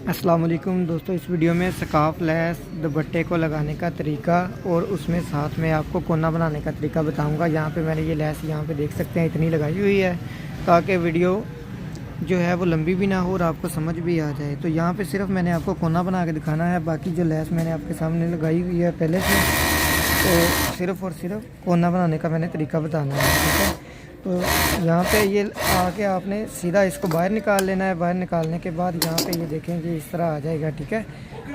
अस्सलाम वालेकुम दोस्तों, इस वीडियो में स्कार्फ लेस दुपट्टे को लगाने का तरीका और उसमें साथ में आपको कोना बनाने का तरीका बताऊंगा। यहाँ पे मैंने ये लेस यहाँ पे देख सकते हैं इतनी लगाई हुई है ताकि वीडियो जो है वो लंबी भी ना हो और आपको समझ भी आ जाए। तो यहाँ पे सिर्फ मैंने आपको कोना बना के दिखाना है, बाकी जो लेस मैंने आपके सामने लगाई हुई है पहले से, तो सिर्फ और सिर्फ कोना बनाने का मैंने तरीका बताना है। ठीक है, तो यहाँ पे ये आके आपने सीधा इसको बाहर निकाल लेना है। बाहर निकालने के बाद यहाँ पे ये देखेंगे इस तरह आ जाएगा। ठीक है,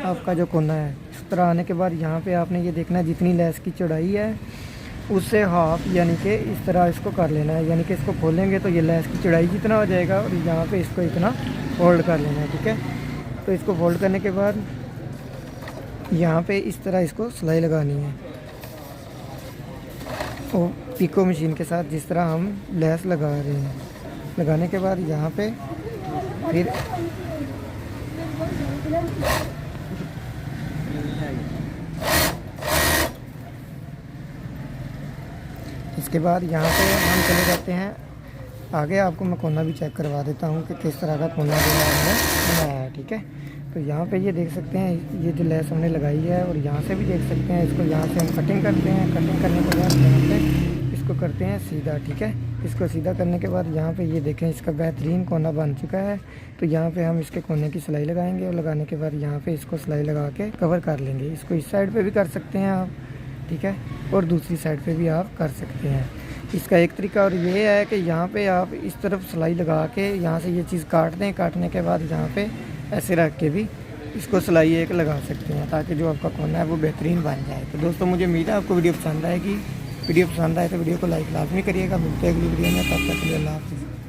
आपका जो कोना है इस तरह आने के बाद यहाँ पे आपने ये देखना है जितनी लेस की चौड़ाई है उससे हाफ यानी कि इस तरह इसको कर लेना है। यानी कि इसको खोलेंगे तो ये लेस की चौड़ाई जितना हो जाएगा और यहाँ पे इसको इतना फोल्ड कर लेना है। ठीक है, तो इसको फोल्ड करने के बाद यहाँ पे इस तरह इसको सिलाई लगानी है और पिको मशीन के साथ जिस तरह हम लेस लगा रहे हैं। लगाने के बाद यहाँ पे फिर इसके बाद यहाँ पे हम चले जाते हैं आगे। आपको मैं कोना भी चेक करवा देता हूँ कि किस तरह का कोना जो है हमने बनाया है। ठीक है, तो यहाँ पे ये देख सकते हैं ये जो लेस हमने लगाई है और यहाँ से भी देख सकते हैं इसको। यहाँ से हम कटिंग करते हैं, कटिंग करने के बाद यहाँ पे इसको करते हैं सीधा। ठीक है, इसको सीधा करने के बाद यहाँ पे ये देखें इसका बेहतरीन कोना बन चुका है। तो यहाँ पे हम इसके कोने की सिलाई लगाएंगे और लगाने के बाद यहाँ पे इसको सिलाई लगा के कवर कर लेंगे। इसको इस साइड पे भी कर सकते हैं आप, ठीक है, और दूसरी साइड पे भी आप कर सकते हैं। इसका एक तरीका और ये है कि यहाँ पे आप इस तरफ सिलाई लगा के यहाँ से ये चीज़ काट दें। काटने के बाद यहाँ पे ऐसे रख के भी इसको सिलाई एक लगा सकते हैं ताकि जो आपका कोना है वो बेहतरीन बन जाए। तो दोस्तों मुझे उम्मीद है आपको वीडियो पसंद आएगी। वीडियो पसंद आए तो वीडियो को लाइक लाजमी करिएगा। मिलते हैं अगली वीडियो में, तब तक के लिए अल्लाह हाफ़िज़।